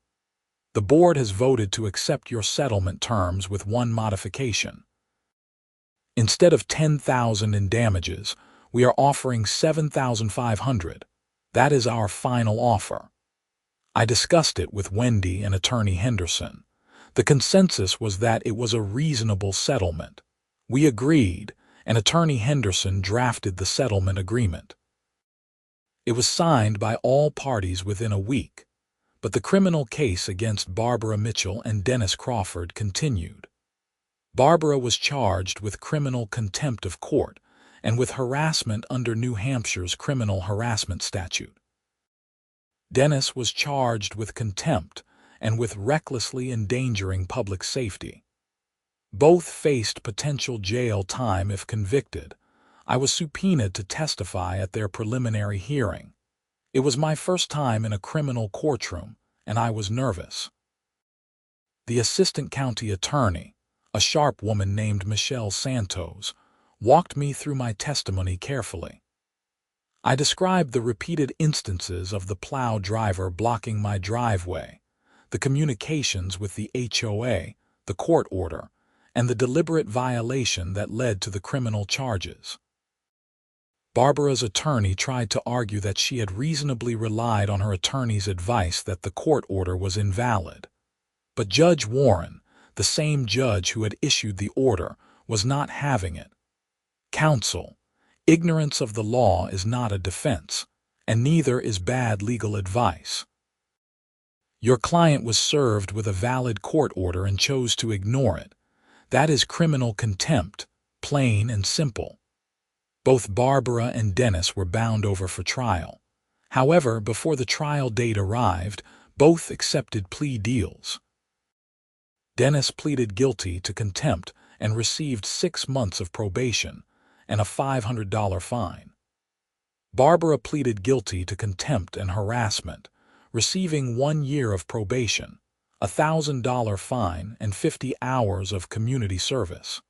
The board has voted to accept your settlement terms with one modification. Instead of $10,000 in damages, we are offering $7,500. That is our final offer. I discussed it with Wendy and Attorney Henderson. The consensus was that it was a reasonable settlement. We agreed, and Attorney Henderson drafted the settlement agreement. It was signed by all parties within a week, but the criminal case against Barbara Mitchell and Dennis Crawford continued. Barbara was charged with criminal contempt of court and with harassment under New Hampshire's criminal harassment statute. Dennis was charged with contempt and with recklessly endangering public safety. Both faced potential jail time if convicted. I was subpoenaed to testify at their preliminary hearing. It was my first time in a criminal courtroom, and I was nervous. The assistant county attorney, a sharp woman named Michelle Santos, walked me through my testimony carefully. I described the repeated instances of the plow driver blocking my driveway, the communications with the HOA, the court order, and the deliberate violation that led to the criminal charges. Barbara's attorney tried to argue that she had reasonably relied on her attorney's advice that the court order was invalid. But Judge Warren, the same judge who had issued the order, was not having it. Counsel, ignorance of the law is not a defense, and neither is bad legal advice. Your client was served with a valid court order and chose to ignore it. That is criminal contempt, plain and simple. Both Barbara and Dennis were bound over for trial. However, before the trial date arrived, both accepted plea deals. Dennis pleaded guilty to contempt and received 6 months of probation and a $500 fine. Barbara pleaded guilty to contempt and harassment, receiving 1 year of probation, a $1,000 fine, and 50 hours of community service.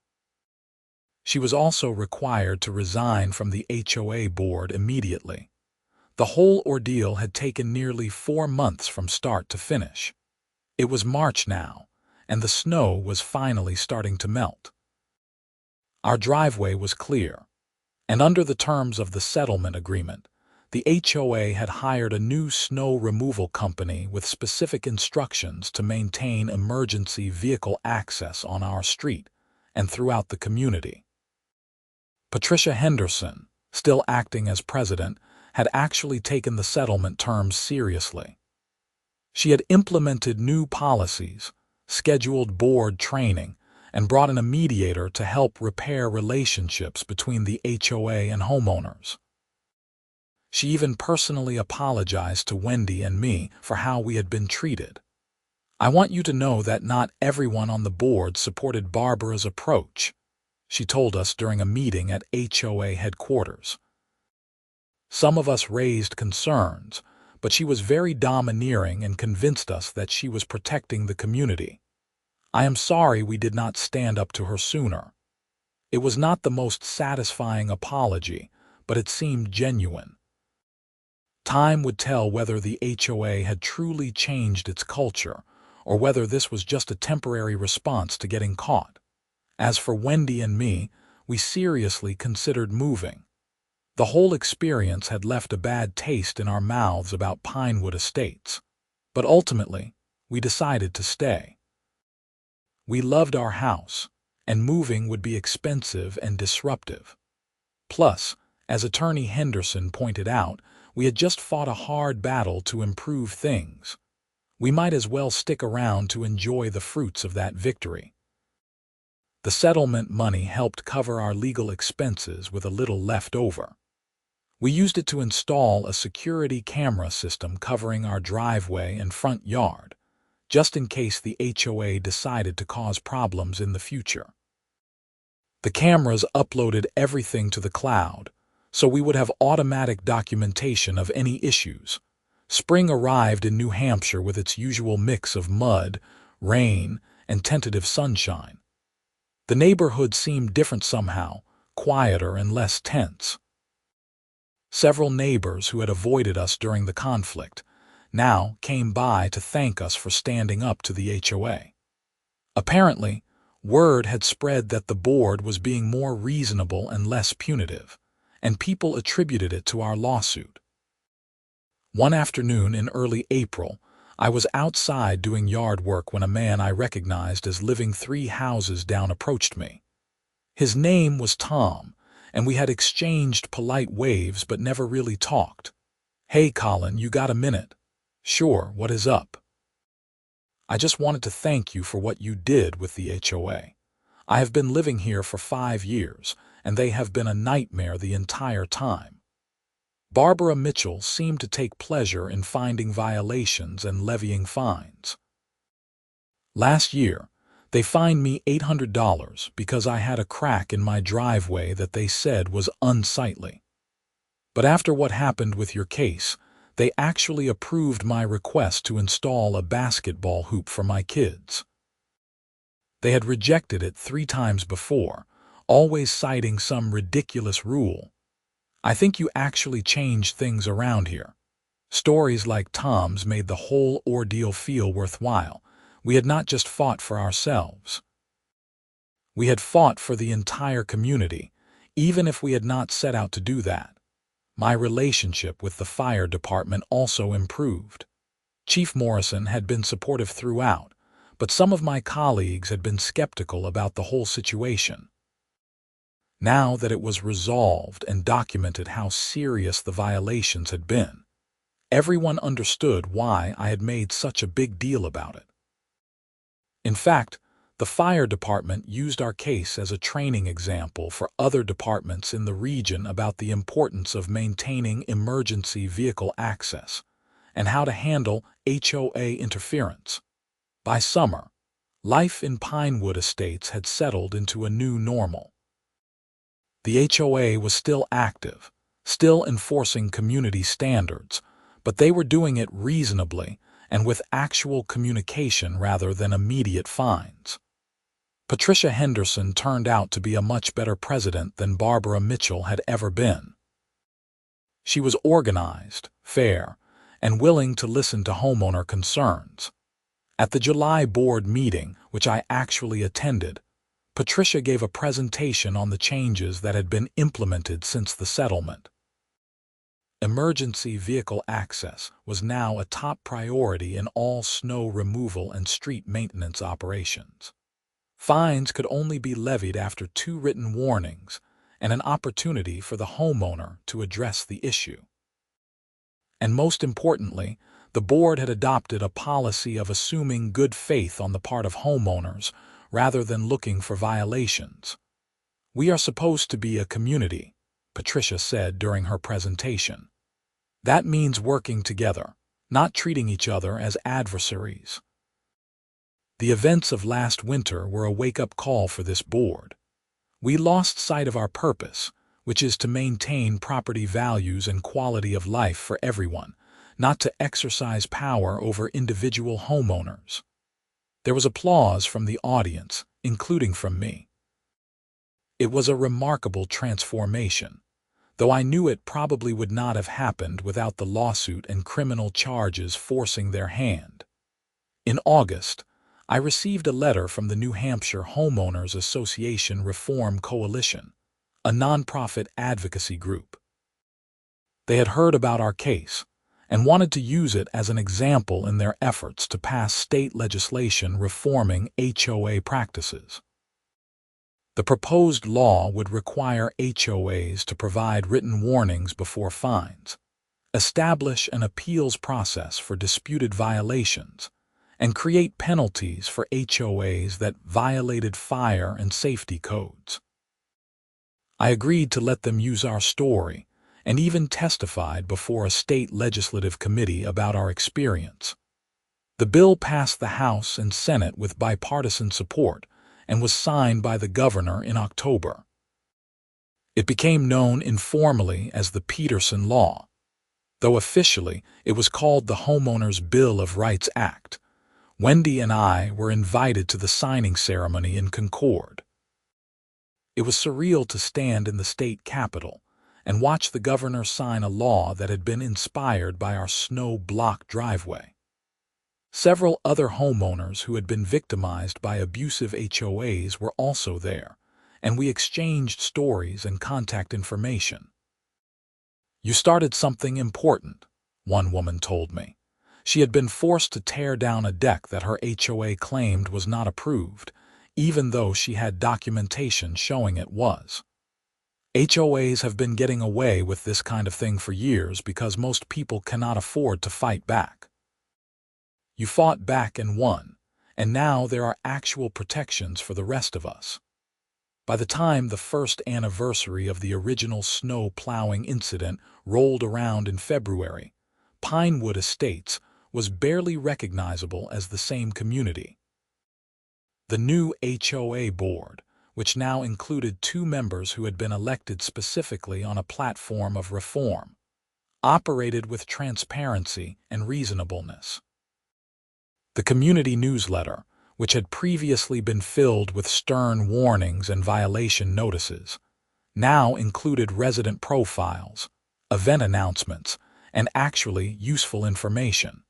She was also required to resign from the HOA board immediately. The whole ordeal had taken nearly 4 months from start to finish. It was March now, and the snow was finally starting to melt. Our driveway was clear, and under the terms of the settlement agreement, the HOA had hired a new snow removal company with specific instructions to maintain emergency vehicle access on our street and throughout the community. Patricia Henderson, still acting as president, had actually taken the settlement terms seriously. She had implemented new policies, scheduled board training, and brought in a mediator to help repair relationships between the HOA and homeowners. She even personally apologized to Wendy and me for how we had been treated. I want you to know that not everyone on the board supported Barbara's approach, she told us during a meeting at HOA headquarters. Some of us raised concerns, but she was very domineering and convinced us that she was protecting the community. I am sorry we did not stand up to her sooner. It was not the most satisfying apology, but it seemed genuine. Time would tell whether the HOA had truly changed its culture, or whether this was just a temporary response to getting caught. As for Wendy and me, we seriously considered moving. The whole experience had left a bad taste in our mouths about Pinewood Estates, but ultimately, we decided to stay. We loved our house, and moving would be expensive and disruptive. Plus, as Attorney Henderson pointed out, we had just fought a hard battle to improve things. We might as well stick around to enjoy the fruits of that victory. The settlement money helped cover our legal expenses with a little left over. We used it to install a security camera system covering our driveway and front yard, just in case the HOA decided to cause problems in the future. The cameras uploaded everything to the cloud, so we would have automatic documentation of any issues. Spring arrived in New Hampshire with its usual mix of mud, rain, and tentative sunshine. The neighborhood seemed different somehow, quieter and less tense. Several neighbors who had avoided us during the conflict now came by to thank us for standing up to the HOA. Apparently, word had spread that the board was being more reasonable and less punitive, and people attributed it to our lawsuit. One afternoon in early April, I was outside doing yard work when a man I recognized as living 3 houses down approached me. His name was Tom, and we had exchanged polite waves but never really talked. "Hey, Colin, you got a minute?" "Sure, what is up?" "I just wanted to thank you for what you did with the HOA. I have been living here for 5 years, and they have been a nightmare the entire time." Barbara Mitchell seemed to take pleasure in finding violations and levying fines. "Last year, they fined me $800 because I had a crack in my driveway that they said was unsightly. But after what happened with your case, they actually approved my request to install a basketball hoop for my kids. They had rejected it 3 times before, always citing some ridiculous rule. I think you actually changed things around here." Stories like Tom's made the whole ordeal feel worthwhile. We had not just fought for ourselves. We had fought for the entire community, even if we had not set out to do that. My relationship with the fire department also improved. Chief Morrison had been supportive throughout, but some of my colleagues had been skeptical about the whole situation. Now that it was resolved and documented how serious the violations had been, everyone understood why I had made such a big deal about it. In fact, the fire department used our case as a training example for other departments in the region about the importance of maintaining emergency vehicle access and how to handle HOA interference. By summer, life in Pinewood Estates had settled into a new normal. The HOA was still active, still enforcing community standards, but they were doing it reasonably and with actual communication rather than immediate fines. Patricia Henderson turned out to be a much better president than Barbara Mitchell had ever been. She was organized, fair, and willing to listen to homeowner concerns. At the July board meeting, which I actually attended, Patricia gave a presentation on the changes that had been implemented since the settlement. Emergency vehicle access was now a top priority in all snow removal and street maintenance operations. Fines could only be levied after 2 written warnings and an opportunity for the homeowner to address the issue. And most importantly, the board had adopted a policy of assuming good faith on the part of homeowners rather than looking for violations. "We are supposed to be a community," Patricia said during her presentation. "That means working together, not treating each other as adversaries." The events of last winter were a wake-up call for this board. We lost sight of our purpose, which is to maintain property values and quality of life for everyone, not to exercise power over individual homeowners. There was applause from the audience, including from me. It was a remarkable transformation, though I knew it probably would not have happened without the lawsuit and criminal charges forcing their hand. In August, I received a letter from the New Hampshire Homeowners Association Reform Coalition, a nonprofit advocacy group. They had heard about our case and wanted to use it as an example in their efforts to pass state legislation reforming HOA practices. The proposed law would require HOAs to provide written warnings before fines, establish an appeals process for disputed violations, and create penalties for HOAs that violated fire and safety codes. I agreed to let them use our story and even testified before a state legislative committee about our experience. The bill passed the House and Senate with bipartisan support and was signed by the governor in October. It became known informally as the Peterson Law, though officially it was called the Homeowners Bill of Rights Act. Wendy and I were invited to the signing ceremony in Concord. It was surreal to stand in the state capitol and watch the governor sign a law that had been inspired by our snow-blocked driveway. Several other homeowners who had been victimized by abusive HOAs were also there, and we exchanged stories and contact information. "You started something important," one woman told me. She had been forced to tear down a deck that her HOA claimed was not approved, even though she had documentation showing it was. HOAs have been getting away with this kind of thing for years because most people cannot afford to fight back. You fought back and won, and now there are actual protections for the rest of us. By the time the first anniversary of the original snow plowing incident rolled around in February, Pinewood Estates was barely recognizable as the same community. The new HOA board, which now included 2 members who had been elected specifically on a platform of reform, operated with transparency and reasonableness. The community newsletter, which had previously been filled with stern warnings and violation notices, now included resident profiles, event announcements, and actually useful information.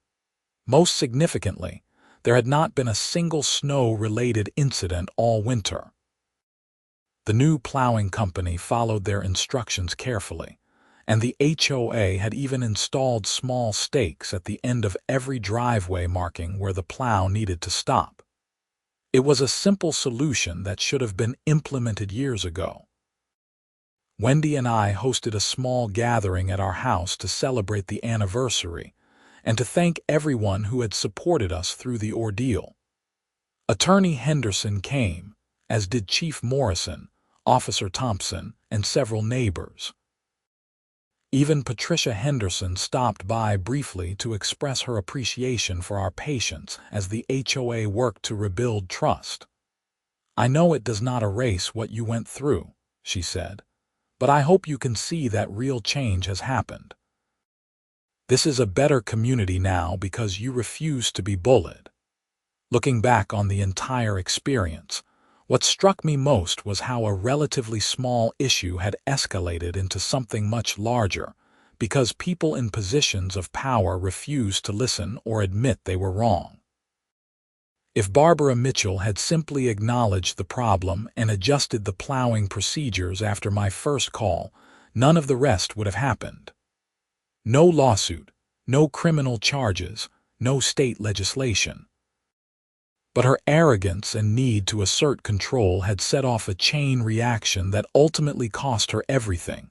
Most significantly, there had not been a single snow-related incident all winter. The new plowing company followed their instructions carefully, and the HOA had even installed small stakes at the end of every driveway marking where the plow needed to stop. It was a simple solution that should have been implemented years ago. Wendy and I hosted a small gathering at our house to celebrate the anniversary and to thank everyone who had supported us through the ordeal. Attorney Henderson came, as did Chief Morrison, Officer Thompson, and several neighbors. Even Patricia Henderson stopped by briefly to express her appreciation for our patience as the HOA worked to rebuild trust. "I know it does not erase what you went through," she said, "but I hope you can see that real change has happened. This is a better community now because you refuse to be bullied." Looking back on the entire experience, what struck me most was how a relatively small issue had escalated into something much larger because people in positions of power refused to listen or admit they were wrong. If Barbara Mitchell had simply acknowledged the problem and adjusted the plowing procedures after my first call, none of the rest would have happened. No lawsuit, no criminal charges, no state legislation. But her arrogance and need to assert control had set off a chain reaction that ultimately cost her everything.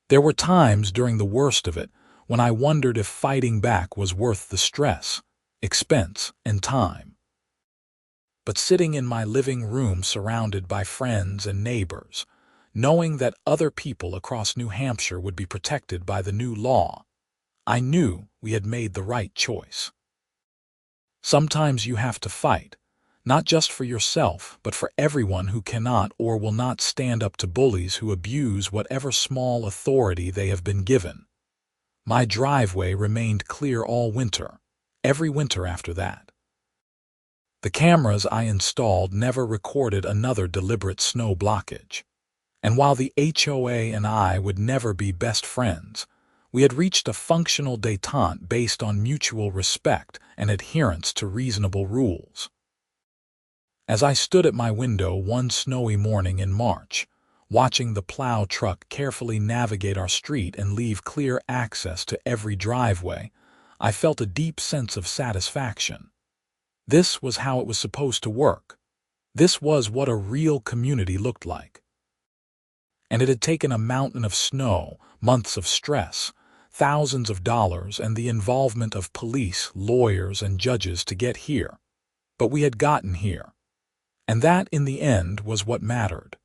There were times during the worst of it when I wondered if fighting back was worth the stress, expense, and time. But sitting in my living room surrounded by friends and neighbors, knowing that other people across New Hampshire would be protected by the new law, I knew we had made the right choice. Sometimes you have to fight, not just for yourself, but for everyone who cannot or will not stand up to bullies who abuse whatever small authority they have been given. My driveway remained clear all winter, every winter after that. The cameras I installed never recorded another deliberate snow blockage. And while the HOA and I would never be best friends, we had reached a functional détente based on mutual respect and adherence to reasonable rules. As I stood at my window one snowy morning in March, watching the plow truck carefully navigate our street and leave clear access to every driveway, I felt a deep sense of satisfaction. This was how it was supposed to work. This was what a real community looked like. And it had taken a mountain of snow, months of stress, thousands of dollars, and the involvement of police, lawyers, and judges to get here. But we had gotten here. And that, in the end, was what mattered.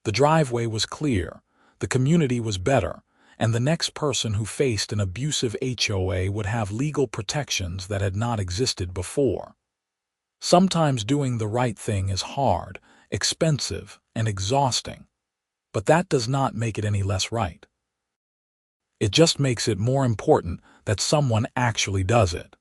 The driveway was clear, the community was better, and the next person who faced an abusive HOA would have legal protections that had not existed before. Sometimes doing the right thing is hard, expensive, and exhausting, but that does not make it any less right. It just makes it more important that someone actually does it.